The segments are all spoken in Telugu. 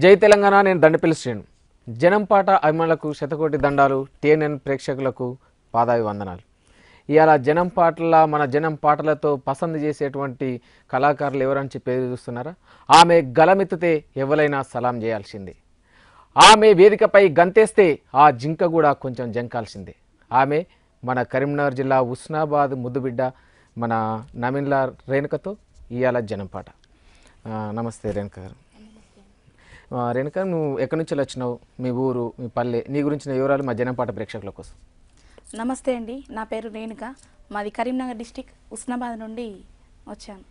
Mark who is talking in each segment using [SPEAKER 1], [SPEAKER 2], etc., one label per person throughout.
[SPEAKER 1] జై తెలంగాణ. నేను దండపల్లి శ్రీను. జనం పాట అభిమానులకు శతకోటి దండాలు, టీఎన్ఎన్ ప్రేక్షకులకు పాదాభివందనాలు. ఇవాళ జనం పాటల మన జనం పాటలతో పసందు చేసేటువంటి కళాకారులు ఎవరని చెప్పి చూస్తున్నారా? ఆమె గలమెత్తితే ఎవరైనా సలాం చేయాల్సిందే. ఆమె వేదికపై గంతేస్తే ఆ జింక కూడా కొంచెం జంకాల్సిందే. ఆమె మన కరీంనగర్ జిల్లా హుస్నాబాద్ ముద్దుబిడ్డ మన నమిన్ల రేణుకతో ఇవాళ జనం పాట. నమస్తే రేణుక గారు. రేణుక, నువ్వు ఎక్కడి నుంచి వచ్చినావు? మీ ఊరు, మీ పల్లె, నీ గురించిన వివరాలు మా జనం పాట ప్రేక్షకుల కోసం.
[SPEAKER 2] నమస్తే అండి, నా పేరు రేణుక. మాది కరీంనగర్ డిస్టిక్ హుస్నాబాద్ నుండి వచ్చాను.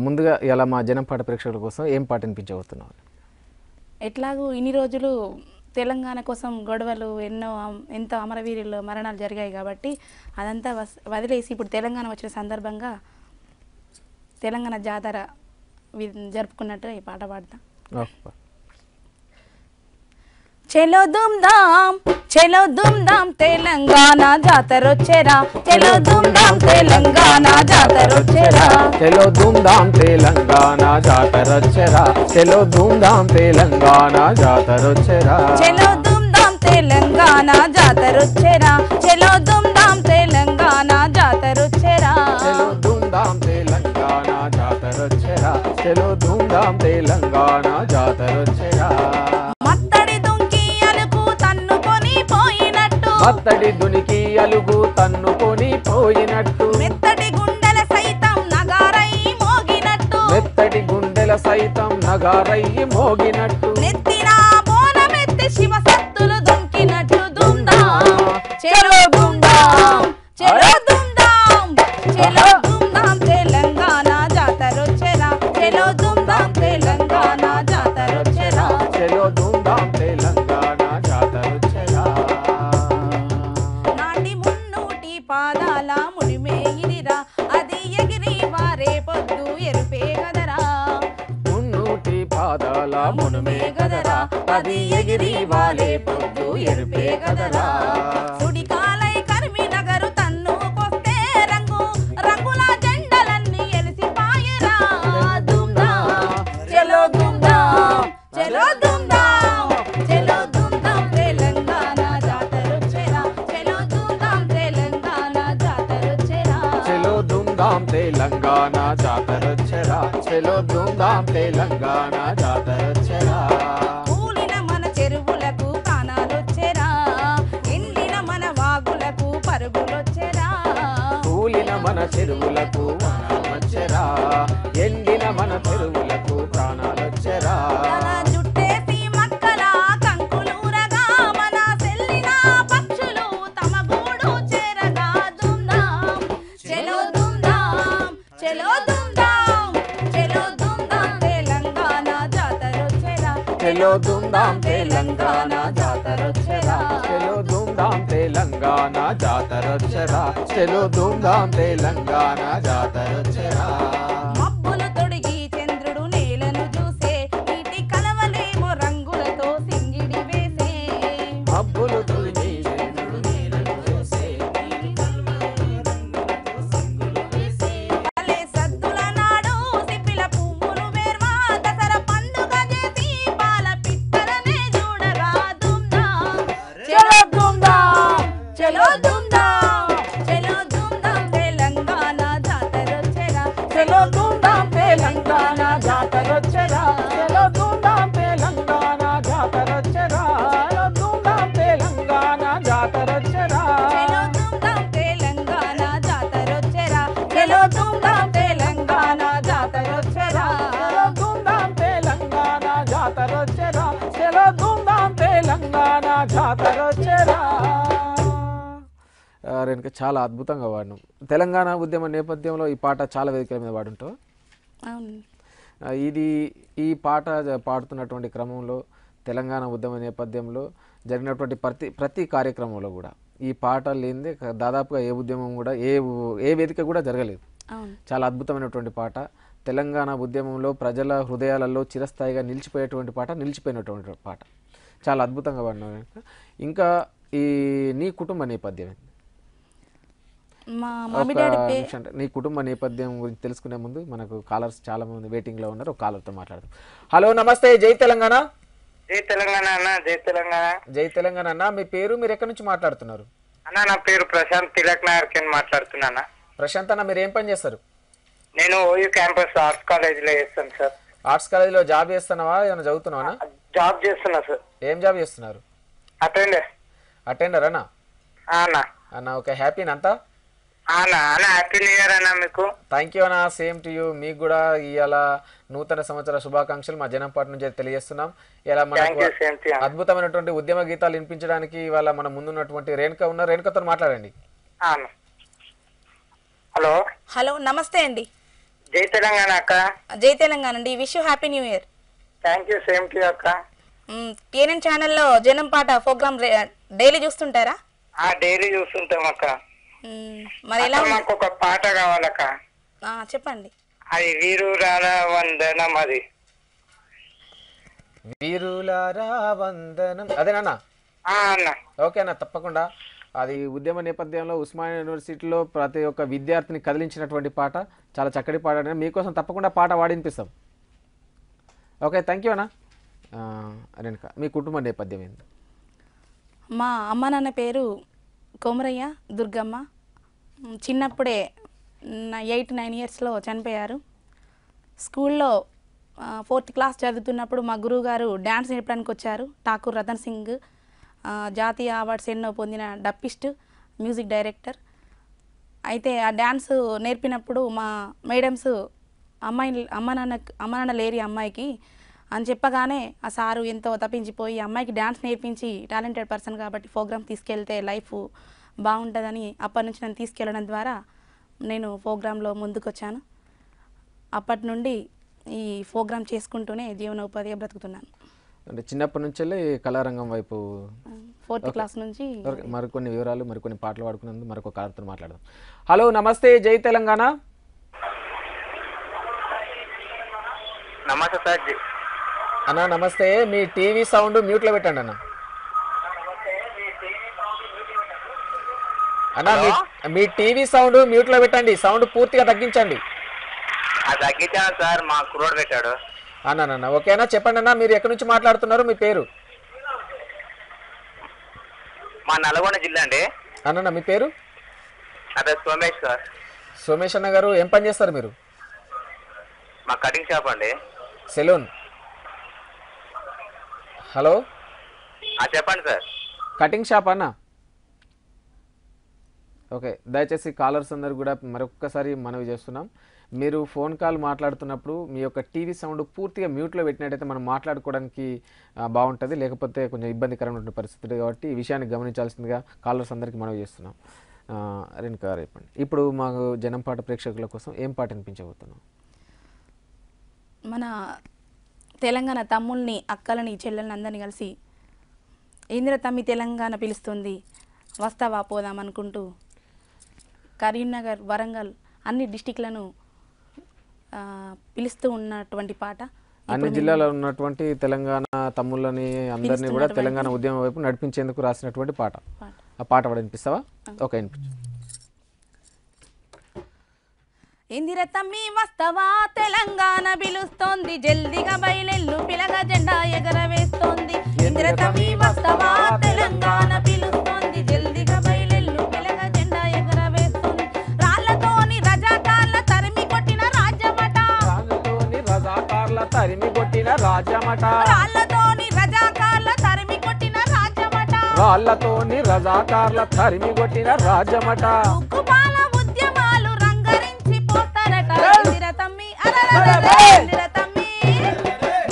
[SPEAKER 1] ముందుగా ఇలా మా జనం పాట ప్రేక్షకుల కోసం ఏం పాట వినిపించబోతున్నావు?
[SPEAKER 2] ఎట్లాగూ ఇన్ని రోజులు తెలంగాణ కోసం గొడవలు ఎంతో అమరవీరుల మరణాలు జరిగాయి కాబట్టి అదంతా వదిలేసి ఇప్పుడు తెలంగాణ వచ్చిన సందర్భంగా తెలంగాణ జాతర జరుపుకున్నట్టు ఈ పాట పాడతాం. చెలో దుమ్ దామ్ తెలంగాణ జాతరొచ్చెరా, చెలో దుమ్ దామ్ తెలంగాణ జాతరొచ్చెరా,
[SPEAKER 1] చెలో దుమ్ దామ్ తెలంగాణ జాతరొచ్చెరా, చెలో దుమ్ దామ్ తెలంగాణ జాతరొచ్చెరా,
[SPEAKER 2] చెలో దుమ్ దామ్ తెలంగాణ జాతరొచ్చెరా, చెలో దుమ్ దామ్ తెలంగాణ జాతరొచ్చెరా,
[SPEAKER 1] చెలో దుమ్ దామ్ తెలంగాణ జాతరొచ్చెరా, చెలో దుమ్ దామ్ తెలంగాణ జాతరొచ్చెరా.
[SPEAKER 2] మత్తడి దునికి అలుగు తన్నుకొని పోయినట్టు,
[SPEAKER 1] మత్తడి దునికి అలుగు తన్నుకొని పోయినట్టు,
[SPEAKER 2] మెత్తడి గుండెల సైతం నగారై మోగినట్టు,
[SPEAKER 1] మెత్తడి గుండెల సైతం నగారయ్యి మోగినట్టు,
[SPEAKER 2] నెత్తిన బోనమెత్తి శివ సత్తులు దుంకినట్టు. దుందాం చెలో దుందాం, చెలో దుందాం, చెలో దుందాం తెలంగాణ జాతరొచ్చెరా, చెలో దుందాం తెలంగాణ జాతరొచ్చెరా,
[SPEAKER 1] చెలో దుమ్ దామ్ తెలంగాణ జాతరొచ్చెరా.
[SPEAKER 2] నాటి మున్నూటి పాదాల ముడిమే ఇదిరా, అది ఎగిరి వారే పొద్దు ఎరుపే గదరా,
[SPEAKER 1] మున్నూటి పాదాల మునుమే గదరా, అది ఎగిరి వాలే పొద్దు ఎరుపే గదరా.
[SPEAKER 2] సుడికాలై కరీంనగర్ తన్నుకొస్తే రంగుల జెండలన్నీ ఎలిసిపాయరా. దుమ్దాం చెలో దుమ్దాం, చెలో దుమ్దాం, చెలో దుమ్దాం తెలంగాణ జాతరొచ్చెరా, చెలో దుమ్దాం తెలంగాణ జాతరొచ్చెరా,
[SPEAKER 1] చెలో దుమ్ దామ్ తెలంగాణ జాతరొచ్చెరా, చెలో దుమ్ దామ్ తెలంగాణ జాతరొచ్చెరా.
[SPEAKER 2] కూలిన మన చెరువులకు ప్రాణాలొచ్చెరా, ఎండిన మన వాగులకు పరుగులొచ్చెరా,
[SPEAKER 1] కూలిన మన చెరువులకు ప్రాణాలొచ్చెరా, ఎండిన మన చెరువులకు ప్రాణాలొచ్చెరా.
[SPEAKER 2] తన జుట్టేసి మక్కల కంకులూరగా మన సెల్లిన పక్షులు తమ గూడు చేరగా. దుమ్దాం చెలో దుమ్దాం, చెలో దుమ్దాం, చెలో దుమ్దాం తెలంగాణ జాతరొచ్చెరా,
[SPEAKER 1] చెలో దుమ్ దామ్ తెలంగాణ జాతరొచ్చెరా, చెలో దుమ్ దామ్ తెలంగాణ జాతరొచ్చెరా, చెలో దుమ్ దామ్ తెలంగాణ జాతరొచ్చెరా.
[SPEAKER 2] మబ్బులు తొడిగి చంద్రుడు నేలను చూసే, నీటి కలవలేమో రంగులతో సింగిడి వేసే,
[SPEAKER 1] మబ్బులు తొలిగి చంద్రుడు నీడను చూసే,
[SPEAKER 2] భలే సద్దుల నాడు సిప్పిల పువ్వులు వేర్వా, దసరా పండుగ చేసి పాల పిట్టలనే చూడగా. దుమ్దాం చెలో దుమ్దాం, చెలో దుమ్దాం, చెలో దుమ్దాం తెలంగాణ జాతరొచ్చెరా, చెలో దుమ్దాం తెలంగాణ జాతరొచ్చెరా,
[SPEAKER 1] చెలో దుమ్ దామ్ తెలంగాణ జాతరొచ్చెరా, చెలో దుమ్ దామ్ తెలంగాణ జాతరొచ్చెరా.
[SPEAKER 2] చెలో దుమ్దాం తెలంగాణ జాతరొచ్చెరా, చెలో దుమ్దాం తెలంగాణ జాతరొచ్చెరా,
[SPEAKER 1] చెలో దుమ్ దామ్ తెలంగాణ జాతరొచ్చెరా, చెలో దుమ్ దామ్ తెలంగాణ జాతరొచ్చెరా. రేణుక, చాలా అద్భుతంగా వాడినాం. తెలంగాణ ఉద్యమ నేపథ్యంలో ఈ పాట చాలా వేదికల మీద వాడుంటావు.
[SPEAKER 2] అవును.
[SPEAKER 1] ఈ పాట పాడుతున్నటువంటి క్రమంలో తెలంగాణ ఉద్యమ నేపథ్యంలో జరిగినటువంటి ప్రతి కార్యక్రమంలో కూడా ఈ పాట లేనిదే దాదాపుగా ఏ ఉద్యమం కూడా ఏ వేదిక కూడా జరగలేదు.
[SPEAKER 2] అవును.
[SPEAKER 1] చాలా అద్భుతమైనటువంటి పాట. తెలంగాణ ఉద్యమంలో ప్రజల హృదయాలలో చిరస్థాయిగా నిలిచిపోయినటువంటి పాట. చాలా అద్భుతంగా పాడినావు. ఇంకా నీ కుటుంబ నేపథ్యం
[SPEAKER 2] మా
[SPEAKER 1] ఒక
[SPEAKER 2] మమ్మీ డాడీ
[SPEAKER 1] నిమిషం అంటే నీ కుటుంబ నేపథ్యం గురించి తెలుసుకునే ముందు మనకు కాలర్స్ చాలా మంది వెయిటింగ్లో ఉన్నారు. ఒక కాలర్తో మాట్లాడదాం. హలో, నమస్తే. జై తెలంగాణ.
[SPEAKER 3] జై తెలంగాణ అన్న. జై తెలంగాణ.
[SPEAKER 1] జై తెలంగాణ అన్న. మీ పేరు, మీరు ఎక్కడి నుంచి మాట్లాడుతున్నారు?
[SPEAKER 3] అన్న నా పేరు ప్రశాంత్, తిలక్ నగర్ కి మాట్లాడుతున్నా.
[SPEAKER 1] ప్రశాంత్ అన్న, మీరు ఏం పని చేస్తారు?
[SPEAKER 3] నేను ఓయూ క్యాంపస్ ఆర్ట్స్ కాలేజీలో చేస్తాను సార్.
[SPEAKER 1] ఆర్ట్స్ కాలేజీలో జాబ్ చేస్తున్నావా, ఏమైనా చదువుతున్నావా?
[SPEAKER 3] జాబ్ చేస్తున్నా సార్.
[SPEAKER 1] ఏం జాబ్ చేస్తున్నారు? అటెండర్ అన్న. అన్న ఓకే, హ్యాపీనా అంతా?
[SPEAKER 3] అన్న హ్యాపీ న్యూ ఇయర్ అన్న మీకు.
[SPEAKER 1] థ్యాంక్ యూ అన్న, సేమ్ టు యూ. మీకు కూడా ఇవాళ నూతన సంవత్సర శుభాకాంక్షలు మా జనంపాటి నుంచి తెలియజేస్తున్నాం. ఇలా మనకు అద్భుతమైనటువంటి ఉద్యమ గీతాలు వినిపించడానికి ఇవాళ మన ముందున్నటువంటి రేణుక ఉన్నారు. రేణుకతో మాట్లాడండి.
[SPEAKER 3] హలో.
[SPEAKER 2] హలో, నమస్తే అండి.
[SPEAKER 3] జై తెలంగాణ అక్క.
[SPEAKER 2] జై తెలంగాణ అండి. Wish you happy new year.
[SPEAKER 3] Thank you, same to you అక్క.
[SPEAKER 2] టీఎన్ఎన్ ఛానల్లో జనం పాట ప్రోగ్రామ్ డైలీ చూస్తుంటారా?
[SPEAKER 3] డైలీ చూస్తుంటాం అక్క.
[SPEAKER 2] మరి ఎలా
[SPEAKER 3] మాకు ఒక పాట కావాలక్క.
[SPEAKER 2] చెప్పండి.
[SPEAKER 3] అది వీరులారా వందనం. అది
[SPEAKER 1] వీరులారా వందనం అదేనా?
[SPEAKER 3] అన్న
[SPEAKER 1] ఓకే అన్న, తప్పకుండా. అది ఉద్యమ నేపథ్యంలో ఉస్మానియా యూనివర్సిటీలో ప్రతి ఒక్క విద్యార్థిని కదిలించినటువంటి పాట. చాలా చక్కటి పాట. మీకోసం తప్పకుండా పాట వాడినిపిస్తాం. ఓకే, థ్యాంక్ యూ అన్న. రేణుక, మీ కుటుంబ నేపథ్యం ఏంటి?
[SPEAKER 2] మా అమ్మ నాన్న పేరు కొమరయ్య, దుర్గమ్మ. చిన్నప్పుడే 8-9 ఇయర్స్లో చనిపోయారు. స్కూల్లో 4th క్లాస్ చదువుతున్నప్పుడు మా గురువుగారు డ్యాన్స్ నేర్పడానికి వచ్చారు. ఠాకూర్ రతన్ సింగ్, జాతీయ అవార్డ్స్ ఎన్నో పొందిన డప్పిస్ట్, మ్యూజిక్ డైరెక్టర్. అయితే ఆ డ్యాన్స్ నేర్పినప్పుడు మా మేడమ్స్ అమ్మ నాన్న లేరి అమ్మాయికి అని చెప్పగానే ఆ సారు ఎంతో తప్పించిపోయి అమ్మాయికి డ్యాన్స్ నేర్పించి టాలెంటెడ్ పర్సన్ కాబట్టి ప్రోగ్రామ్ తీసుకెళ్తే లైఫ్ బాగుంటుందని అప్పటి నుంచి నన్ను తీసుకెళ్ళడం ద్వారా నేను ప్రోగ్రాంలో ముందుకొచ్చాను. అప్పటి నుండి ఈ ప్రోగ్రామ్ చేసుకుంటూనే జీవనోపాధిగా బ్రతుకుతున్నాను.
[SPEAKER 1] అంటే చిన్నప్పటి నుంచి కళారంగం వైపు
[SPEAKER 2] 4th క్లాస్ నుంచి.
[SPEAKER 1] మరికొన్ని వివరాలు, మరికొన్ని పాటలు పాడుకున్నందుకు మరొక కాలతో మాట్లాడదాం. హలో, నమస్తే. జై తెలంగాణ.
[SPEAKER 3] నమస్తే సార్.
[SPEAKER 1] అన్న నమస్తే. మీ టీవీ సౌండ్ మ్యూట్లో పెట్టండి అన్న. అన్న మీ టీవీ సౌండ్ మ్యూట్లో పెట్టండి. సౌండ్ పూర్తిగా తగ్గించండి.
[SPEAKER 3] తగ్గించాను సార్, మా కుర్రోడు పెట్టాడు.
[SPEAKER 1] అన్న ఓకేనా? చెప్పండి అన్న, మీరు ఎక్కడి నుంచి మాట్లాడుతున్నారు? మీ పేరు?
[SPEAKER 3] మా నల్గొండ జిల్లా అండి.
[SPEAKER 1] అన్న మీ పేరు?
[SPEAKER 3] అదే సోమేష్ సార్.
[SPEAKER 1] సోమేష్ అన్న గారు, ఏం పని చేస్తారు మీరు?
[SPEAKER 3] మా కటింగ్ షాప్ అండి.
[SPEAKER 1] సెలూన్. హలో,
[SPEAKER 3] చెప్పండి సార్.
[SPEAKER 1] కటింగ్ షాప్ అన్న? ఓకే, దయచేసి కాలర్స్ అందరు కూడా మరొక్కసారి మనవి చేస్తున్నాం. మీరు ఫోన్ కాల్ మాట్లాడుతున్నప్పుడు మీ యొక్క టీవీ సౌండ్ పూర్తిగా మ్యూట్లో పెట్టినట్టయితే మనం మాట్లాడుకోవడానికి బాగుంటుంది. లేకపోతే కొంచెం ఇబ్బందికరమైన పరిస్థితి కాబట్టి ఈ విషయాన్ని గమనించాల్సిందిగా కాలర్స్ అందరికీ మనవి చేస్తున్నాం. రేణుక గారు చెప్పండి, ఇప్పుడు మాకు జనం పాట ప్రేక్షకుల కోసం ఏం పాట వినిపించబోతున్నాం?
[SPEAKER 2] మన తెలంగాణ తమ్ముల్ని, అక్కలని, చెల్లెల్ని అందరినీ కలిసి ఇందిర తమ్మి తెలంగాణ పిలుస్తుంది వస్తావా పోదాం అనుకుంటూ కరీంనగర్, వరంగల్ అన్ని డిస్టిక్లను పిలుస్తూ ఉన్నటువంటి పాట.
[SPEAKER 1] అన్ని జిల్లాలో ఉన్నటువంటి తెలంగాణ తమ్ముళ్ళని అందరినీ కూడా తెలంగాణ ఉద్యమం వైపు నడిపించేందుకు రాసినటువంటి పాట. ఆ పాట కూడా వినిపిస్తావా? ఓకే, వినిపించు.
[SPEAKER 2] ఇందిర తమ్మి వస్తావా తెలంగాణ పిలుస్తోంది, జల్దిగా బయలెల్లు పిలగ జెండా ఎగరవేస్తోంది. ఇందిర తమ్మి వస్తావా తెలంగాణ పిలుస్తోంది, జల్దిగా బయలెల్లు పిలగ జెండా ఎగరవేస్తోంది. రాళ్లతోని రజాకార్ల తరిమి కొట్టిన రాజ్యమట,
[SPEAKER 1] తరిమి కొట్టిన రాజ్యమట,
[SPEAKER 2] రాళ్లతోని రజాకార్ల తరిమి కొట్టిన రాజ్యమట,
[SPEAKER 1] రాళ్లతోని రజాకార్ల తరిమి కొట్టిన రాజ్యమట.
[SPEAKER 2] ఉక్కుపాల ఉద్యమాలు రంగరించి పోతారట. ఇందిర తమ్మి ఇందిర తమ్మి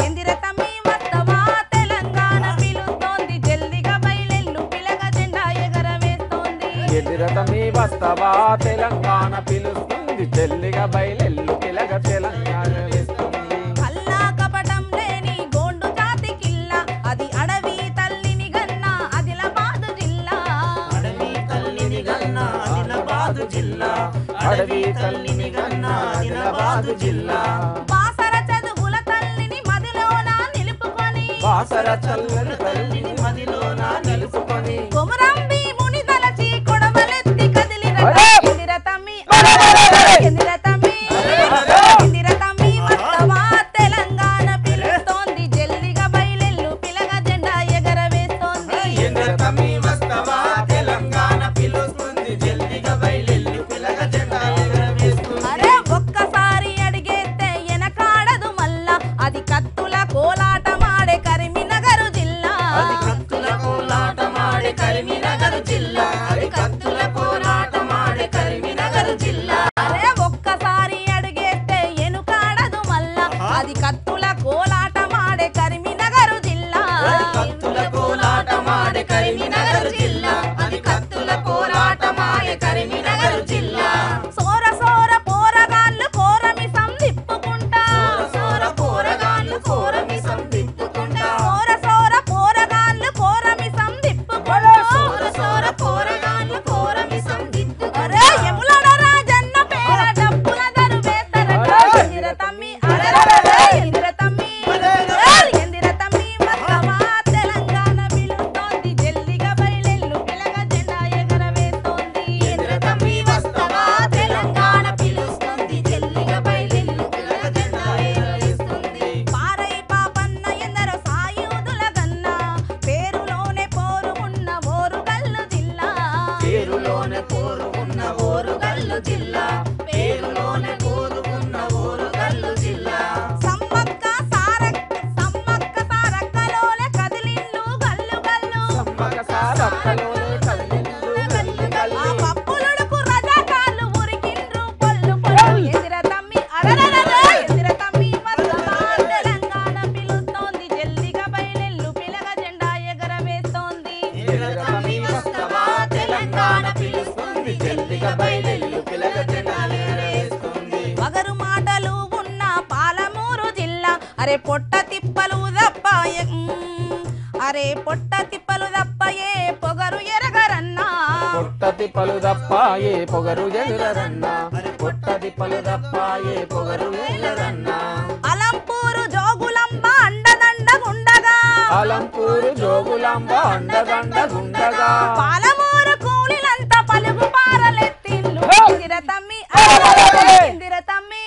[SPEAKER 2] ఇందిర తమ్మి వస్తావా తెలంగాణ పిలుస్తోంది, జల్దిగా బయలెల్లు పిలగ జెండా ఎగరవేస్తోంది.
[SPEAKER 1] ఇందిర తమ్మి వస్తావా తెలంగాణ పిలుస్తుంది, జల్దిగా బయలెల్లు పిలగ తెలంగాణ వేస్తుంది.
[SPEAKER 2] కల్లా కపటం లేని గోండు జాతి కిల్ల, అది అడవి తల్లిని గన్నా ఆదిలాబాద్ జిల్లా.
[SPEAKER 4] అడవి తల్లిని గన్నా ఆదిలాబాద్ జిల్లా, అడవి తల్లిని గన్నా ఆదిలాబాద్ జిల్లా.
[SPEAKER 2] బాసర చదువుల తల్లిని మదిలోన నిలుపుకొని,
[SPEAKER 4] బాసర చల్లని తల్లిని మదిలోన నిలుపుకొని,
[SPEAKER 2] కొమరం భీముని తలచి కొడవలెత్తి కదిలిరట. ఇందిర అరే పొట్ట తిప్పలు తప్పయే పొగరు ఎరగరన్నా
[SPEAKER 1] పొట్టతి పలు దప్ప ఏ పొగరు ఎగురరన్నా పొట్టతి పలు దప్ప ఏ పొగరు ఎగురరన్నా
[SPEAKER 2] అలంపూరు జోగులంబ అండదండగుండగా
[SPEAKER 1] అలంపూరు జోగులాంబ అండదండగుండగా
[SPEAKER 2] పాలమూరు కూలిలంత పలుగు పారలెత్తిల్లు ఇందిర తమ్మి ఇందిర తమ్మి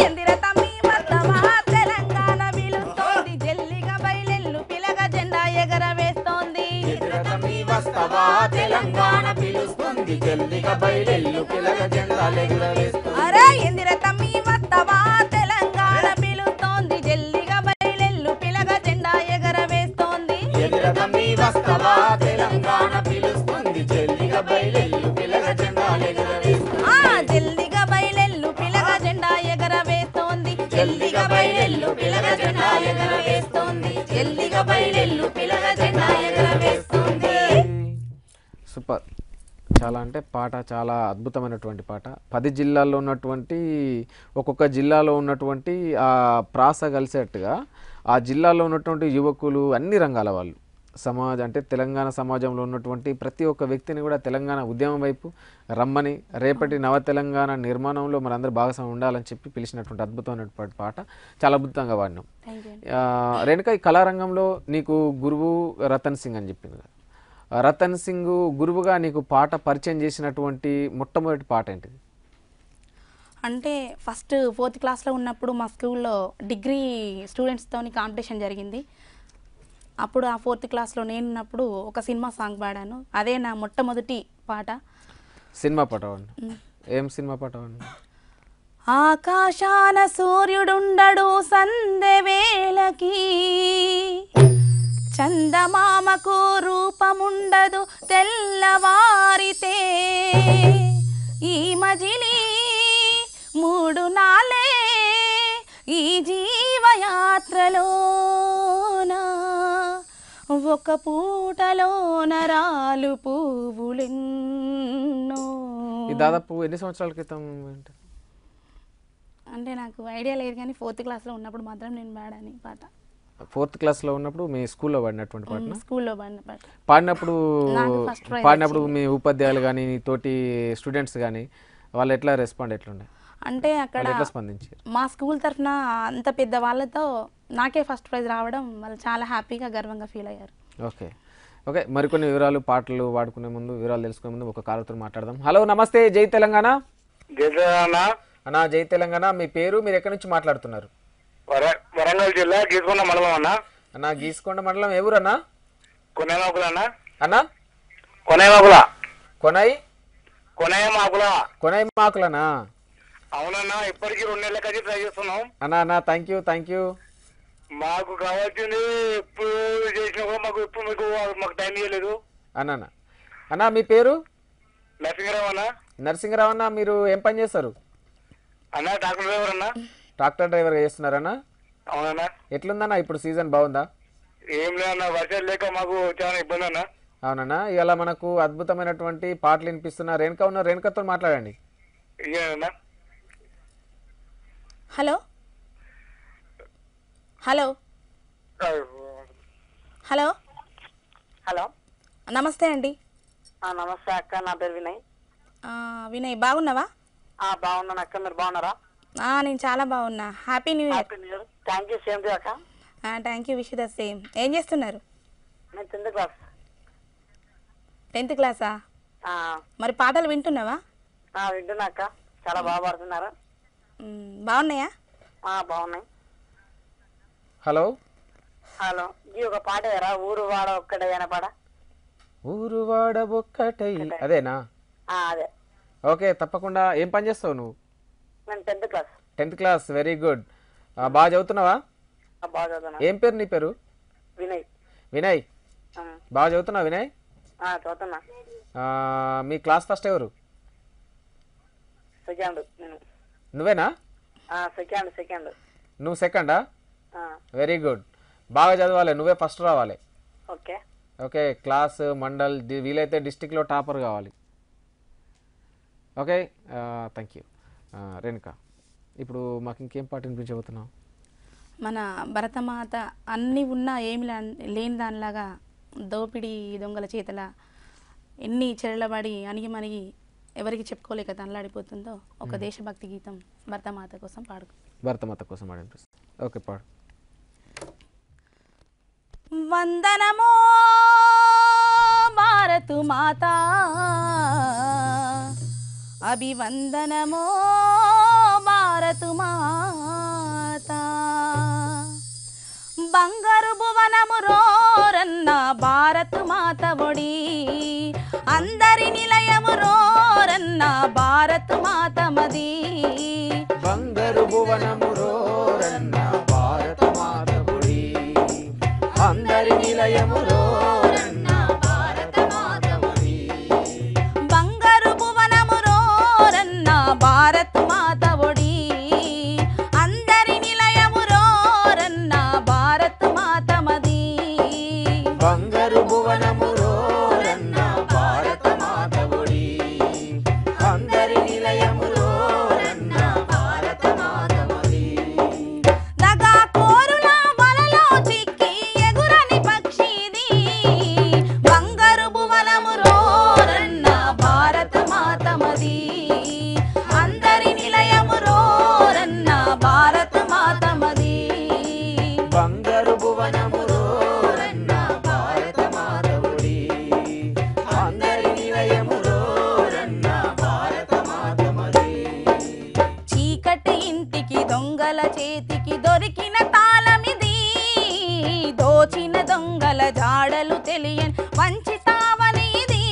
[SPEAKER 2] ఇందిర తమ్మి వస్తవా తెలంగాణ విలుస్తోంది జల్లిగా బయలెల్లు పిలగ జెండా ఎగరవేస్తోంది
[SPEAKER 1] వస్తవా తెలంగాణ పిలుస్తుంది జల్దిగా బయలెల్లు పిలగ జెండాలు ఎగురవేస్తుంది
[SPEAKER 2] అరే ఇందిర తమ్మి వస్తవా తెలంగాణ పిలుస్తోంది జల్లిగా బయలెల్లు పిలగ జెండా ఎగరవేస్తోంది
[SPEAKER 1] ఎదురతమ్మి వస్తవా తెలంగాణ పిలుస్తుంది జల్దిగా బయలెల్లు పిలగ జెండాలు ఎగురవేస్తుంది
[SPEAKER 2] జల్దిగా బయలెల్లు పిలగ జెండా ఎగరవేస్తోంది జల్దిగా బయలెల్లు పిలగ జెండా ఎగరవేస్తోంది జల్దిగా బయలెల్లు పిలగ జెండా ఎగరవేస్తోంది.
[SPEAKER 1] సూపర్. చాలా అంటే పాట చాలా అద్భుతమైనటువంటి పాట. 10 జిల్లాల్లో ఉన్నటువంటి ఒక్కొక్క జిల్లాలో ఉన్నటువంటి ఆ ప్రాస కలిసేట్టుగా ఆ జిల్లాలో ఉన్నటువంటి యువకులు అన్ని రంగాల వాళ్ళు అంటే తెలంగాణ సమాజంలో ఉన్నటువంటి ప్రతి ఒక్క వ్యక్తిని కూడా తెలంగాణ ఉద్యమం వైపు రమ్మని రేపటి నవ తెలంగాణ నిర్మాణంలో మనందరూ భాగస్వామ్యం ఉండాలని చెప్పి పిలిచినటువంటి అద్భుతమైనటువంటి పాట చాలా అద్భుతంగా వాడినాం. రేణుక, ఈ కళారంగంలో నీకు గురువు రతన్ సింగ్ అని చెప్పింది. రతన్ సింగ్ గురువుగా నీకు పాట పరిచయం చేసినటువంటి మొట్టమొదటి పాట ఏంటిది?
[SPEAKER 2] అంటే ఫస్ట్ 4th క్లాస్లో ఉన్నప్పుడు మా స్కూల్లో డిగ్రీ స్టూడెంట్స్తో కాంపిటీషన్ జరిగింది. అప్పుడు ఆ 4th క్లాస్లో నేనున్నప్పుడు ఒక సినిమా సాంగ్ పాడాను. అదే నా మొట్టమొదటి పాట.
[SPEAKER 1] సినిమా పాట ఏం సినిమా పాట?
[SPEAKER 2] ఆకాశాన సూర్యుడుండడు సందెవేళకి, చందమామకు రూపముండదు తెల్లవారితే, ఈ మజిలీ 3 నాళ్ళే ఈ జీవయాత్రలోనా, ఒక పూటలోన రాలు పువ్వులెన్నో.
[SPEAKER 1] ఈ దాదాపు ఎన్ని సంవత్సరాల క్రితం?
[SPEAKER 2] అంటే నాకు ఐడియా లేదు కానీ 4th క్లాస్లో ఉన్నప్పుడు మాత్రం నేను పాడాను పాట.
[SPEAKER 1] 4th క్లాస్లో ఉన్నప్పుడు మీ స్కూల్లో పాడినటువంటి పాట?
[SPEAKER 2] స్కూల్లో పాడిన పాట.
[SPEAKER 1] పాడినప్పుడు మీ ఉపాధ్యాయులు కానీ తోటి స్టూడెంట్స్ కానీ వాళ్ళు ఎట్లా రెస్పాండ్ ఎట్లుండే?
[SPEAKER 2] అంటే అక్కడ మా స్కూల్ తరఫున అంత పెద్ద వాళ్ళతో నాకే ఫస్ట్ ప్రైజ్ రావడం వాళ్ళు చాలా హ్యాపీగా గర్వంగా ఫీల్ అయ్యారు.
[SPEAKER 1] Okay okay. మరికొన్ని వివరాలు పాటలు వాడుకునే ముందు, వివరాలు తెలుసుకునే ముందు ఒక కాలతో మాట్లాడదాం. హలో, నమస్తే. జై తెలంగాణ అన్నా. జై తెలంగాణ. మీ పేరు, మీరు ఎక్కడి నుంచి మాట్లాడుతున్నారు?
[SPEAKER 3] వరంగల్ జిల్లా గీసుకొండ మండలం అన్న.
[SPEAKER 1] అన్నా, గీసుకొండ మండలం ఏ ఊరన్నా?
[SPEAKER 3] కొనేమాకుల అన్న.
[SPEAKER 1] అన్నా,
[SPEAKER 3] కొనేమాకుల.
[SPEAKER 1] కొనైమాకులనా?
[SPEAKER 3] అవునన్నా, ఇప్పటికీ 2 నెలల కలిసి ట్రై చేస్తున్నాం
[SPEAKER 1] అన్నా. Thank you.
[SPEAKER 3] మాకు కావాల్సింది ఎప్పుడు చేసినా కూడా మాకు ఎప్పుడు మాకు టైం ఇవ్వలేదు
[SPEAKER 1] అన్నా. మీ పేరు?
[SPEAKER 3] నరసింహరావు అన్న.
[SPEAKER 1] నరసింహరావు అన్న. మీరు ఏం పని చేస్తారు
[SPEAKER 3] అన్న? ట్రాక్టర్ డ్రైవర్ అన్న.
[SPEAKER 1] ట్రాక్టర్ డ్రైవర్గా చేస్తున్నారన్నా?
[SPEAKER 3] అవునన్నా.
[SPEAKER 1] ఎట్లుందన్నా ఇప్పుడు సీజన్, బాగుందా?
[SPEAKER 3] ఏం లేదన్నా, వర్షాలు లేక మాకు చాలా ఇబ్బంది అన్న.
[SPEAKER 1] అవునన్నా. ఇవాళ మనకు అద్భుతమైనటువంటి పాటలు వినిపిస్తున్నా. రేణుక ఉన్న, రేణుకతో మాట్లాడండి.
[SPEAKER 2] హలో హలో హలో
[SPEAKER 5] హలో,
[SPEAKER 2] నమస్తే అండి.
[SPEAKER 5] నమస్తే అక్క, నా పేరు వినయ్.
[SPEAKER 2] వినయ్, బాగున్నావా?
[SPEAKER 5] బాగున్నాను అక్క, మీరు బాగున్నారా?
[SPEAKER 2] నేను చాలా బాగున్నా. Happy new year.
[SPEAKER 5] Thank you. Same to అక్క.
[SPEAKER 2] Thank you. Wish the same. ఏం చేస్తున్నారు?
[SPEAKER 5] నేను 10th క్లాస్.
[SPEAKER 2] 10th క్లాసా? మరి పాటలు వింటున్నావా?
[SPEAKER 5] వింటున్నా అక్క, చాలా బాగా పాడుతున్నారు.
[SPEAKER 2] బాగున్నాయా?
[SPEAKER 5] బాగున్నాయి.
[SPEAKER 1] హలో
[SPEAKER 5] ఈ ఒక పాట వేరా, ఊరు వాడ ఒక్కటే పాట.
[SPEAKER 1] ఊరు వాడ ఒక్కటై, అదేనా?
[SPEAKER 5] అదే.
[SPEAKER 1] ఓకే, తప్పకుండా. ఏం పని చేస్తావు నువ్వు?
[SPEAKER 5] నేను 10th class.
[SPEAKER 1] 10th class, very good. బాగా చదువుతున్నావా?
[SPEAKER 5] బాగా చదువుతున్నా.
[SPEAKER 1] ఏం పేరు నీ పేరు?
[SPEAKER 5] వినయ్.
[SPEAKER 1] వినయ్, బాగా చదువుతున్నావు వినయ్?
[SPEAKER 5] చదువుతున్నా.
[SPEAKER 1] మీ క్లాస్ ఫస్ట్ ఎవరు?
[SPEAKER 5] సెకండ్.
[SPEAKER 1] నువ్వేనా?
[SPEAKER 5] సెకండ్.
[SPEAKER 1] నువ్వు సెకండా? Very good. బాగా చదవాలి, నువ్వే ఫస్ట్ రావాలి.
[SPEAKER 5] Okay
[SPEAKER 1] okay. క్లాస్, మండల్, వీలైతే డిస్టిక్లో టాపర్ కావాలి. Okay, thank you. రేణుక, ఇప్పుడు మాకు ఇంకేం పాట వినిపించబోతున్నావు?
[SPEAKER 2] మన భరతమాత అన్నీ ఉన్నా ఏమి లేని దానిలాగా దోపిడీ దొంగల చేతల ఎన్ని చెరలబడి అణిగి ఎవరికి చెప్పుకోలేక తనలాడిపోతుందో ఒక దేశభక్తి గీతం భరతమాత కోసం పాడుకో.
[SPEAKER 1] భరతమాత కోసం పాడండి. ఓకే, పాడు.
[SPEAKER 2] వందనమో భారతు మాత, అభివందనమో భారతు మాత, బంగారు భువనము రోరన్న భారతు మాత ఒడి, అందరి నిలయము రోరన్న భారతు మాత మది,
[SPEAKER 1] బంగారు భువనము రోరన్న భారత మాత ఒడి, అందరి నిలయము రోరన్న భారత మాత ఒడి,
[SPEAKER 2] బంగారు భువనము రోరన్న భారత్ మాత ఒడి, అందరి నిలయము రోరన్న భారత్ మాత మది,
[SPEAKER 1] బంగారు భువనము రోరన్న భారత మాత ఒడి, అందరి నిలయము రోరన్న భారత మాత మది,
[SPEAKER 2] దగా కోరుల వలలో చిక్కి ఎగురని పక్షిది, బంగారు భువనము రోరన్న భారత మాత మది, అందరి నిలయము రోరన్న భారత మాత మది,
[SPEAKER 1] బంగారు భువనము రోరన్న భారత మాత ఒడి, అందరి నిలయము రోరన్న భారత మాత మది,
[SPEAKER 2] చీకటి ఇంటికి దొంగల చేతికి దొరికిన తాళమిది, దోచిన దొంగల జాడలు తెలియని వంచితావని ఇది,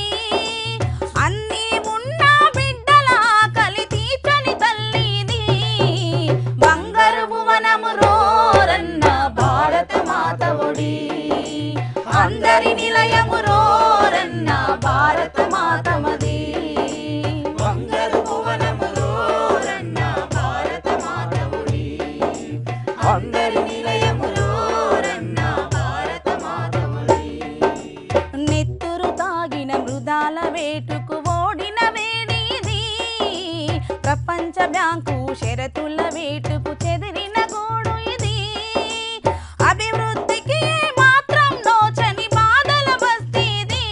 [SPEAKER 2] అన్నీ ఉన్న బిడ్డల ఆకలి తీర్చని తల్లి ఇది, బంగారు భువనము రోరన్న భారత మాత ఒడి, అందరి నిలయము రోరన్న భారత మాత మది,
[SPEAKER 1] బంగారు భువనము రోరన్న భారత మాత ఒడి, అందరి నిలయము రోరన్న భారత మాత మది,
[SPEAKER 2] నెత్తురు తాగిన మృదాల వేటుకు ఓడిన వేడిది, ప్రపంచ బ్యాంకు షరతుల వేటుకు చెదిరిన గోడు ఇది, అభివృద్ధికి మాత్రం నోచని బాధల బస్తీది,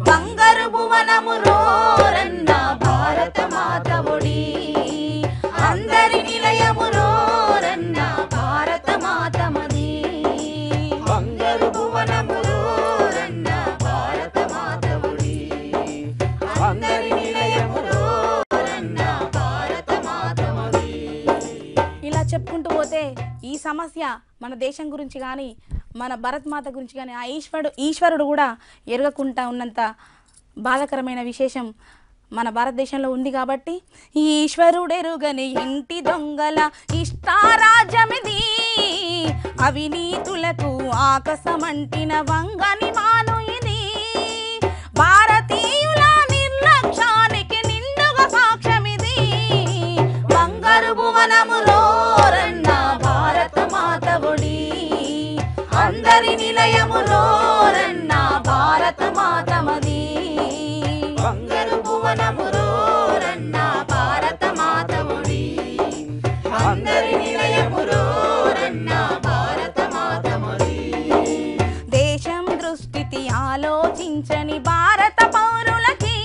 [SPEAKER 2] బంగారు భువనము రోరన్న భారత మాత ఒడి, అందరి నిలయము రోరన్న భారత మాత మది,
[SPEAKER 1] బంగారు భువనము రోరన్న భారత మాత ఒడి, అందరి నిలయము రోరన్న భారత మాత మది.
[SPEAKER 2] ఇలా చెప్పుకుంటూ పోతే ఈ సమస్య మన దేశం గురించి కానీ మన భరత్ మాత గురించి కానీ ఆ ఈశ్వరుడు కూడా ఎరగకుండా ఉన్నంత బాధాకరమైన విశేషం మన భారతదేశంలో ఉంది. కాబట్టి ఈ ఈశ్వరుడెరుగని ఇంటి దొంగల ఇష్టారాజ్యమిది, అవినీతులకు ఆకాశమంటిన వంగని మాను ఇది, భారతీయుల నిర్లక్ష్యానికి నిండుగా సాక్ష్యమిది, బంగారు భువనము రోరన్న భారత మాత ఒడి, అందరి నిలయము రోరన్న భారత మాత మది,
[SPEAKER 1] బంగారు భువనము రోరన్న భారత మాత ఒడి, అందరి నిలయము రోరన్న భారత మాత మది,
[SPEAKER 2] దేశం దృష్టితి ఆలోచించని భారత పౌరులకి,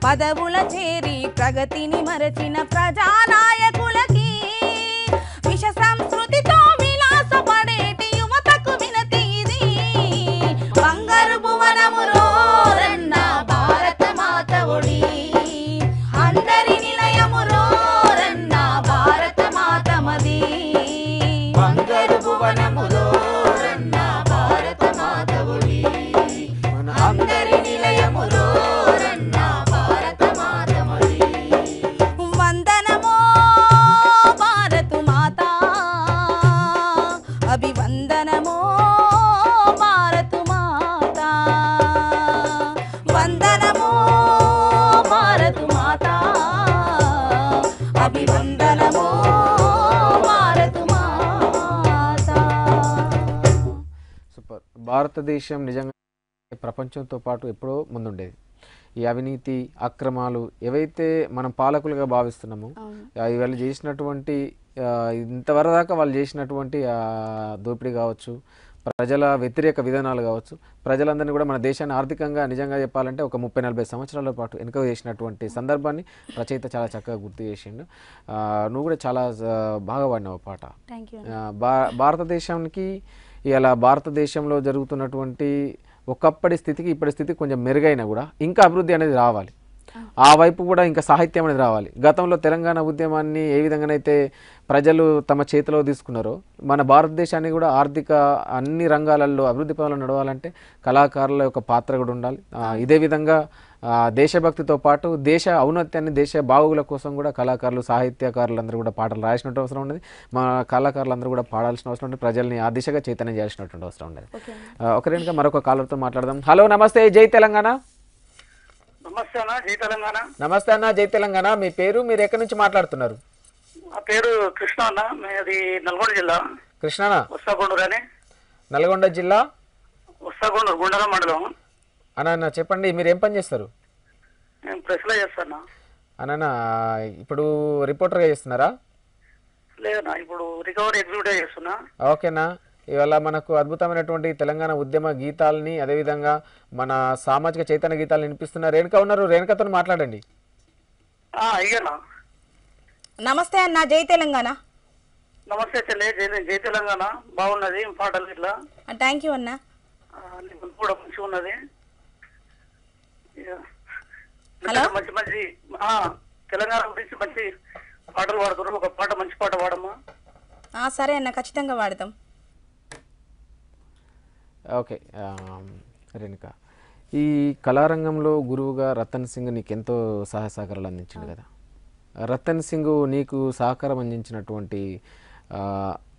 [SPEAKER 2] పదవుల చేరి ప్రగతిని మరచిన ప్రజానాయకులకి, విష సంస్కృతితో విలాసపడేటి యువతకు వినతి ఇది, బంగారు భువనము రోరన్న భారత మాత ఒడి, అందరి నిలయము రోరన్న భారత మాత మది,
[SPEAKER 1] బంగారు భువనము రోరన్న భారత మాత ఒడి, అందరి నిలయము రోరన్న భారత మాత మది,
[SPEAKER 2] వందనమో భారతు మాత, అభివందనమో భారతు మాత, వందనమో భారతు మాత, అభివందనమో భారతు మాత.
[SPEAKER 1] సూపర్. భారతదేశం నిజంగా ప్రపంచంతో పాటు ఎప్పుడో ముందుండేది. ఈ అవినీతి అక్రమాలు ఏవైతే మనం పాలకులుగా భావిస్తున్నామో వాళ్ళు చేసినటువంటి ఇంతవరదాకా వాళ్ళు చేసినటువంటి దోపిడీ కావచ్చు, ప్రజల వ్యతిరేక విధానాలు కావచ్చు, ప్రజలందరినీ కూడా మన దేశాన్ని ఆర్థికంగా నిజంగా చెప్పాలంటే ఒక 30-40 సంవత్సరాల పాటు వెనుక చేసినటువంటి సందర్భాన్ని రచయిత చాలా చక్కగా గుర్తు చేసిండు. నువ్వు కూడా చాలా బాగా పాడినావు పాట. భారతదేశానికి ఇలా భారతదేశంలో జరుగుతున్నటువంటి ఒకప్పటి స్థితికి ఇప్పటి స్థితికి కొంచెం మెరుగైనా కూడా ఇంకా అభివృద్ధి అనేది రావాలి, ఆ వైపు కూడా ఇంకా సాహిత్యం అనేది రావాలి. గతంలో తెలంగాణ ఉద్యమాన్ని ఏ విధంగానైతే ప్రజలు తమ చేతిలో తీసుకున్నారో మన భారతదేశాన్ని కూడా ఆర్థిక అన్ని రంగాలలో అభివృద్ధి పనులు నడవాలంటే కళాకారుల యొక్క పాత్ర కూడా ఉండాలి. ఇదే విధంగా దేశభక్తితో పాటు దేశ ఔన్నత్యాన్ని దేశ బాగోగుల కోసం కూడా కళాకారులు సాహిత్యకారులందరూ కూడా పాటలు రాయాల్సినటువంటి అవసరం ఉన్నది. మా కళాకారులందరూ కూడా పాడాల్సిన అవసరం ఉంటుంది, ప్రజల్ని ఆ దిశగా చైతన్యం చేయాల్సినటువంటి అవసరం ఉండదు. ఒకరేనుక మరొక కాలర్తో మాట్లాడదాం. హలో, నమస్తే, జై తెలంగాణ.
[SPEAKER 3] నమస్తే అన్న, జై తెలంగాణ.
[SPEAKER 1] నమస్తే అన్న, జై తెలంగాణ. మీ పేరు, మీరు ఎక్కడి నుంచి మాట్లాడుతున్నారు?
[SPEAKER 3] నా పేరు కృష్ణ అన్న, అది నల్గొండ జిల్లా.
[SPEAKER 1] కృష్ణనా?
[SPEAKER 3] వస్తాగొండూరు అని.
[SPEAKER 1] నల్గొండ జిల్లా
[SPEAKER 3] వస్తాగొండూరు, గుండెల మండలం.
[SPEAKER 1] అన్న చెప్పండి, మీరు ఏం పని చేస్తారు?
[SPEAKER 3] నేను ప్రెస్లో చేస్తాను
[SPEAKER 1] అన్న. ఇప్పుడు రిపోర్టర్గా చేస్తున్నారా?
[SPEAKER 3] లేదన్నా, ఇప్పుడు రికవరీ ఎగ్జిక్యూటివ్ చేస్తున్నా.
[SPEAKER 1] ఓకేనా. ఇవాళ మనకు అద్భుతమైనటువంటి తెలంగాణ ఉద్యమ గీతాలని, అదేవిధంగా మన సామాజిక చైతన్య గీతాలను వినిపిస్తున్న రేణుక ఉన్నారు. రేణుకతో మాట్లాడండి.
[SPEAKER 3] అయ్యన్నా,
[SPEAKER 6] నమస్తే అన్న, జై తెలంగాణ.
[SPEAKER 3] నమస్తే చెల్లె, జై తెలంగాణ. బాగున్నది పాటలు ఇట్లా.
[SPEAKER 6] థ్యాంక్ యూ అన్న.
[SPEAKER 3] కూడా మంచిగా ఉన్నది.
[SPEAKER 6] హలో,
[SPEAKER 3] మంచి మంచి తెలంగాణ గురించి మంచి పాటలు పాడుతున్నారు. ఒక పాట, మంచి పాట పాడమ్మా.
[SPEAKER 6] సరే అన్న, ఖచ్చితంగా వాడతాం.
[SPEAKER 1] ఓకే రేణుక, ఈ కళారంగంలో గురువుగా రతన్ సింగ్ నీకు ఎంతో సహాయ సహకారాలు అందించింది కదా. రతన్ సింగ్ నీకు సహకారం అందించినటువంటి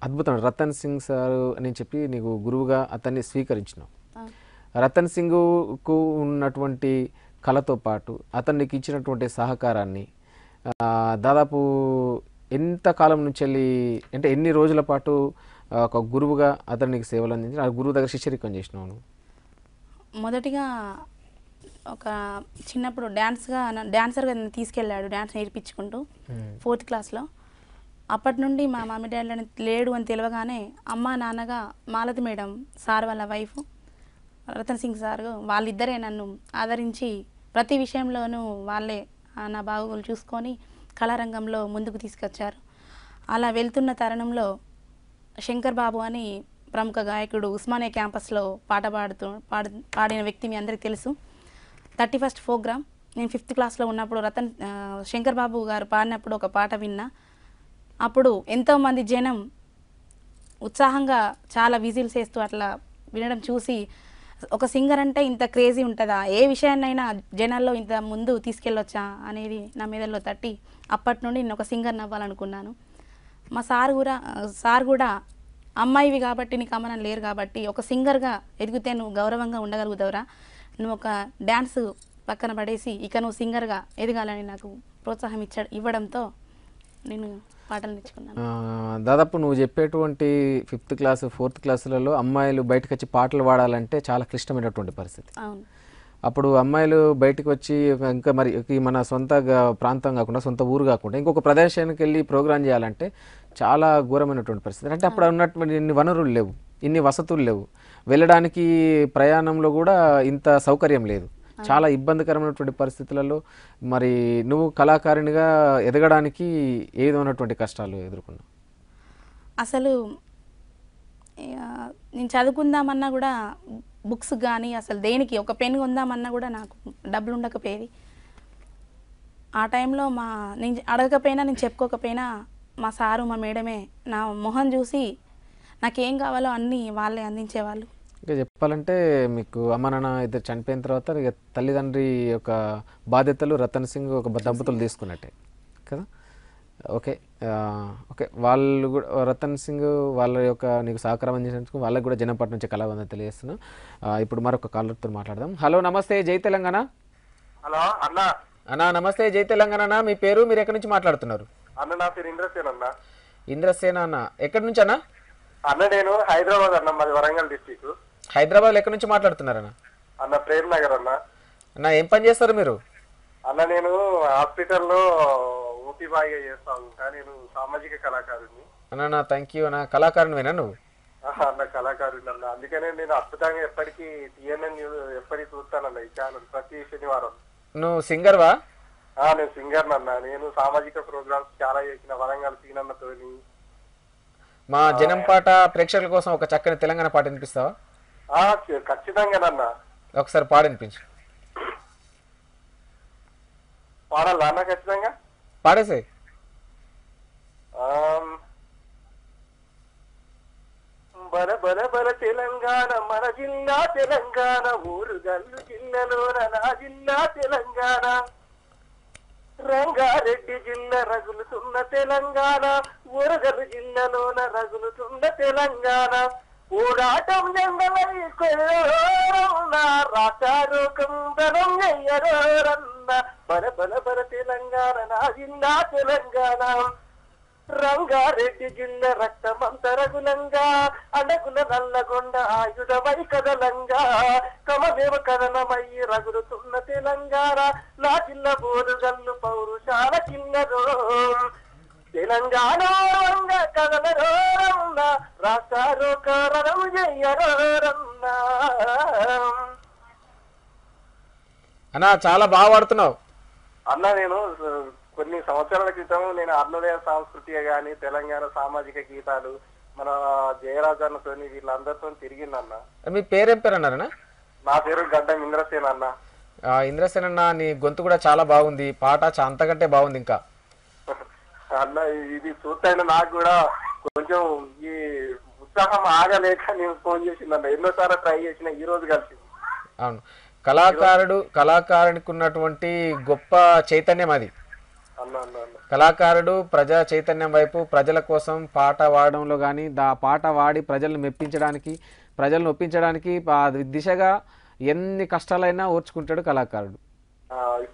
[SPEAKER 1] అద్భుతం. రతన్ సింగ్ సార్ అని చెప్పి నీకు గురువుగా అతన్ని స్వీకరించినావు. రతన్ సింగ్కు ఉన్నటువంటి కళతో పాటు అతనికి ఇచ్చినటువంటి సహకారాన్ని దాదాపు ఎంత కాలం నుంచి వెళ్ళి, అంటే ఎన్ని రోజుల పాటు ఒక గురువుగా అతనికి సేవలు అందించి ఆ గురువు దగ్గర శిష్యరికం చేసినావు?
[SPEAKER 2] మొదటిగా ఒక చిన్నప్పుడు డాన్సర్గా తీసుకెళ్ళాడు, డాన్స్ నేర్పించుకుంటూ 4th క్లాస్లో. అప్పటి నుండి మా మమ్మీ డాడీని లేడు అని తెలియగానే అమ్మ నాన్నగా మాలతి మేడం సార్ వాళ్ళ వైఫ్ రతన్ సింగ్ సార్ వాళ్ళిద్దరే నన్ను ఆదరించి ప్రతి విషయంలోనూ వాళ్ళే నా బాగోగులు చూసుకొని కళారంగంలో ముందుకు తీసుకొచ్చారు. అలా వెళ్తున్న తరుణంలో శంకర్ బాబు అని ప్రముఖ గాయకుడు ఉస్మానియా క్యాంపస్లో పాడిన వ్యక్తి మీ అందరికీ తెలుసు. 31st ప్రోగ్రామ్ నేను 5th క్లాస్లో ఉన్నప్పుడు శంకర్ బాబు గారు పాడినప్పుడు ఒక పాట విన్నా. అప్పుడు ఎంతోమంది జనం ఉత్సాహంగా చాలా విజిల్స్ వేస్తూ అట్లా వినడం చూసి, ఒక సింగర్ అంటే ఇంత క్రేజీ ఉంటుందా, ఏ విషయాన్నైనా జనాల్లో ఇంత ముందు తీసుకెళ్ళొచ్చా అనేది నా మీదలో తట్టి అప్పటి నుండి నేను ఒక సింగర్ని అవ్వాలనుకున్నాను. మా సార్ కూడా అమ్మాయివి కాబట్టి నీకు అమ్మనం లేరు కాబట్టి ఒక సింగర్గా ఎదిగితే నువ్వు గౌరవంగా ఉండగలుగుతావురా, నువ్వు ఒక డ్యాన్స్ పక్కన పడేసి ఇక నువ్వు సింగర్గా ఎదగాలని నాకు ప్రోత్సాహం ఇవ్వడంతో నేను పాటలు నేర్చుకున్నాను.
[SPEAKER 1] దాదాపు నువ్వు చెప్పేటువంటి 5th క్లాస్ 4th క్లాసులలో అమ్మాయిలు బయటకు వచ్చి పాటలు పాడాలంటే చాలా క్లిష్టమైనటువంటి పరిస్థితి.
[SPEAKER 2] అవును.
[SPEAKER 1] అప్పుడు అమ్మాయిలు బయటకు వచ్చి ఇంకా మరి మన సొంత ప్రాంతం కాకుండా, సొంత ఊరు కాకుండా ఇంకొక ప్రదేశానికి వెళ్ళి ప్రోగ్రాం చేయాలంటే చాలా ఘోరమైనటువంటి పరిస్థితి. అంటే అప్పుడు ఉన్నటువంటి ఇన్ని వనరులు లేవు, ఇన్ని వసతులు లేవు, వెళ్ళడానికి ప్రయాణంలో కూడా ఇంత సౌకర్యం లేదు, చాలా ఇబ్బందికరమైనటువంటి పరిస్థితులలో మరి నువ్వు కళాకారిణిగా ఎదగడానికి ఏ విధమైనటువంటి కష్టాలు ఎదుర్కొన్నావు?
[SPEAKER 2] అసలు నేను చదువుకుందామన్నా కూడా బుక్స్ కానీ అసలు దేనికి ఒక పెన్ కొందామన్నా కూడా నాకు డబ్బులు ఉండకపోయేది. ఆ టైంలో నేను అడగకపోయినా, నేను చెప్పుకోకపోయినా మా సారు మా మేడమే నా మొహం చూసి నాకేం కావాలో అన్నీ వాళ్ళే అందించేవాళ్ళు.
[SPEAKER 1] ఇంకా చెప్పాలంటే మీకు అమ్మ నాన్న ఇద్దరు చనిపోయిన తర్వాత ఇక తల్లిదండ్రి యొక్క బాధ్యతలు రతన్ సింగ్ ఒక దంపతులు తీసుకున్నట్టే కదా. ఓకే ఓకే, వాళ్ళు కూడా రతన్ సింగ్ వాళ్ళ యొక్క నీకు సహకారం అందించినందుకు వాళ్ళకి కూడా జనంపాటి నుంచి కళావందన తెలియజేస్తున్నాం. ఇప్పుడు మరొక కాలర్తో మాట్లాడదాం. హలో, నమస్తే, జై తెలంగాణ.
[SPEAKER 3] హలో
[SPEAKER 1] అన్న నమస్తే, జై తెలంగాణ. మీ పేరు, మీరు ఎక్కడి నుంచి మాట్లాడుతున్నారు?
[SPEAKER 3] అన్న, నా పేరు ఇంద్రసేన అన్న.
[SPEAKER 1] ఇంద్రసేన అన్న, ఎక్కడి నుంచి అన్న?
[SPEAKER 3] అన్న, నేను హైదరాబాద్ అన్న, మాది వరంగల్ డిస్టిక్.
[SPEAKER 1] హైదరాబాద్ ఎక్కడి నుంచి మాట్లాడుతున్నారన్న?
[SPEAKER 3] అన్న, ప్రేమ్ నగర్ అన్న.
[SPEAKER 1] అన్న ఏం పని చేస్తారు మీరు?
[SPEAKER 7] అన్న నేను హాస్పిటల్లో ఓపీ బాగా చేస్తాను కానీ నేను సామాజిక కళాకారుడిని.
[SPEAKER 1] అన్న థ్యాంక్ యూ అన్న. కళాకారునివేనా నువ్వు?
[SPEAKER 7] అన్న కళాకారుడు అన్న, అందుకనే నేను అద్భుతంగా ఎప్పటికీ టిఎన్ఎన్ ఎప్పటికీ చూస్తానన్న ఈ ఛానల్ ప్రతి శనివారం.
[SPEAKER 1] నువ్వు సింగర్వా?
[SPEAKER 7] నేను సింగర్ అన్న. నేను సామాజిక ప్రోగ్రామ్స్ చాలా చేసిన వరంగల్ సీనన్నతోని.
[SPEAKER 1] మా జనం పాట ప్రేక్షకుల కోసం ఒక చక్కని తెలంగాణ పాట వినిపిస్తావా?
[SPEAKER 7] ఖచ్చితంగానన్నా.
[SPEAKER 1] ఒకసారి పాట వినిపించు.
[SPEAKER 7] పాడాలా అన్న? ఖచ్చితంగా
[SPEAKER 1] పాడేసే.
[SPEAKER 7] బల బల బల తెలంగాణ మన జిల్లా తెలంగాణ, ఊరుగల్లు జిల్లాలోన నా జిల్లా తెలంగాణ, రంగారెడ్డి జిల్లా రగులుతున్న తెలంగాణ, ఊరుగల్లు జిల్లాలోన రగులుతున్న తెలంగాణ, పోరాటం ఎండలైనా రాచారు కందరం అయ్యరోరన్న, బల బల బల తెలంగాణ నా జిల్లా తెలంగాణ, రంగారెడ్డి జిల్లా రక్తమంతరగులంగా, అడగుల నల్లగొండ ఆయుధమై కదలంగా, కమదేవ కదనమయ్యి రగులుతున్న తెలంగాణ, నా జిల్లా బోరుగల్లు పౌరుషాల కిన్నరో, తెలంగాణ కదలరోరన్న, రాష్ట్రాలు కారణం చెయ్యరోరన్న.
[SPEAKER 1] అన్నా చాలా బాగా పాడుతున్నావు
[SPEAKER 7] అన్న. నేను కొన్ని సంవత్సరాల క్రితం నేను అరుణోదయ సాంస్కృతిక గాని తెలంగాణ సామాజిక గీతాలు మన జయరాజన్నతో వీళ్ళందరితో తిరిగిందన్న.
[SPEAKER 1] మీ పేరేం పేరు అన్నారన్నా?
[SPEAKER 7] నా పేరు గడ్డం ఇంద్రసేన అన్న.
[SPEAKER 1] ఇంద్రసేన అన్న, నీ గొంతు కూడా చాలా బాగుంది, పాట అంతకంటే బాగుంది ఇంకా.
[SPEAKER 7] అన్న ఇది చూస్తాను నాకు కూడా కొంచెం ఈ ఉత్సాహం ఆగలేక నేను ఫోన్ చేసిందన్న. ఎన్నోసార్లు ట్రై చేసిన, ఈ రోజు కలిసింది.
[SPEAKER 1] అవును, కళాకారునికి ఉన్నటువంటి గొప్ప చైతన్యం అది. కళాకారుడు ప్రజా చైతన్యం వైపు, ప్రజల కోసం పాట పాడడంలో కానీ పాట పాడి ప్రజలను మెప్పించడానికి, ప్రజలను ఒప్పించడానికి దిశగా ఎన్ని కష్టాలైనా ఓర్చుకుంటాడు కళాకారుడు.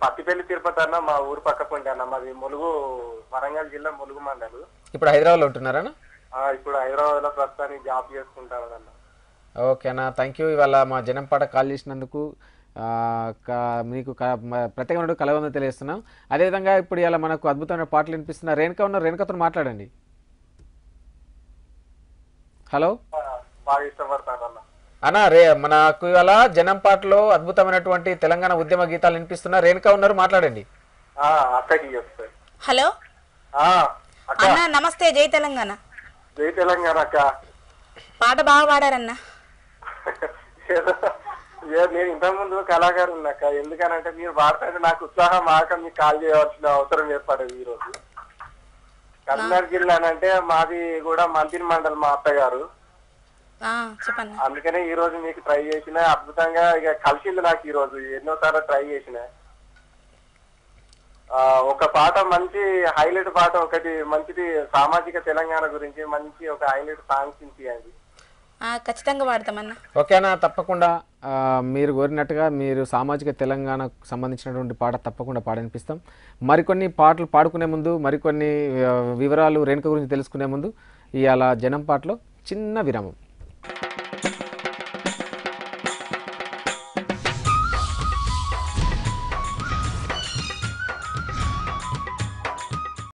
[SPEAKER 7] పత్తిపల్లి తిరుపతి అన్న మా ఊరు పక్క పొంటి అన్న. మాది ములుగు, వరంగల్ జిల్లా ములుగు మండలు.
[SPEAKER 1] ఇప్పుడు హైదరాబాద్లో ఉంటున్నారన్నా?
[SPEAKER 7] ఇప్పుడు హైదరాబాద్ లో ప్రస్తుతానికి జాబ్ చేసుకుంటాను అన్న.
[SPEAKER 1] ఓకేనా, థ్యాంక్ యూ. ఇవాళ మా జనం పాట కాల్ చేసినందుకు మీకు ప్రత్యేకమైన కలవందని తెలియజేస్తున్నాం. అదేవిధంగా ఇప్పుడు ఇలా మనకు అద్భుతమైన పాటలు వినిపిస్తున్న రేణుక ఉన్నారు, రేణుకతో మాట్లాడండి. హలో.
[SPEAKER 7] బాగా ఇష్టపడతాను అన్న.
[SPEAKER 1] అన్నా మనకు ఇవాళ జనం పాటలో అద్భుతమైనటువంటి తెలంగాణ ఉద్యమ గీతాలు వినిపిస్తున్న రేణుక ఉన్నారు, మాట్లాడండి.
[SPEAKER 7] అక్కకి చెప్తాను.
[SPEAKER 6] హలో అన్న, నమస్తే. జై తెలంగాణ.
[SPEAKER 7] జై తెలంగాణ అక్క.
[SPEAKER 6] పాట బాగా పాడారన్నా.
[SPEAKER 7] నేను ఇంతకుముందు కళాకారు ఉన్నాక, ఎందుకనంటే మీరు పాడుతుంటే నాకు ఉత్సాహం ఆక మీకు కాల్ చేయవలసిన అవసరం ఏర్పడదు. ఈ రోజు కరీంనగర్ జిల్లా అంటే మాది కూడా మంత్రి మండలి, మా అత్తగారు.
[SPEAKER 6] చెప్పండి.
[SPEAKER 7] అందుకనే ఈ రోజు మీకు ట్రై చేసిన, అద్భుతంగా ఇక కలిసింది నాకు. ఈ రోజు ఎన్నోసార్లు ట్రై చేసిన ఒక పాట, మంచి హైలైట్ పాట ఒకటి, మంచిది సామాజిక తెలంగాణ గురించి మంచి ఒక హైలైట్ సాంగ్స్ ఇచ్చేయండి.
[SPEAKER 6] ఖచ్చితంగా పాడతామన్నా.
[SPEAKER 1] ఓకేనా, తప్పకుండా. మీరు కోరినట్టుగా మీరు సామాజిక తెలంగాణకు సంబంధించినటువంటి పాట తప్పకుండా పాడనిపిస్తాం. మరికొన్ని పాటలు పాడుకునే ముందు, మరికొన్ని వివరాలు రేణుక గురించి తెలుసుకునే ముందు ఇవాళ జనం పాటలో చిన్న విరామం.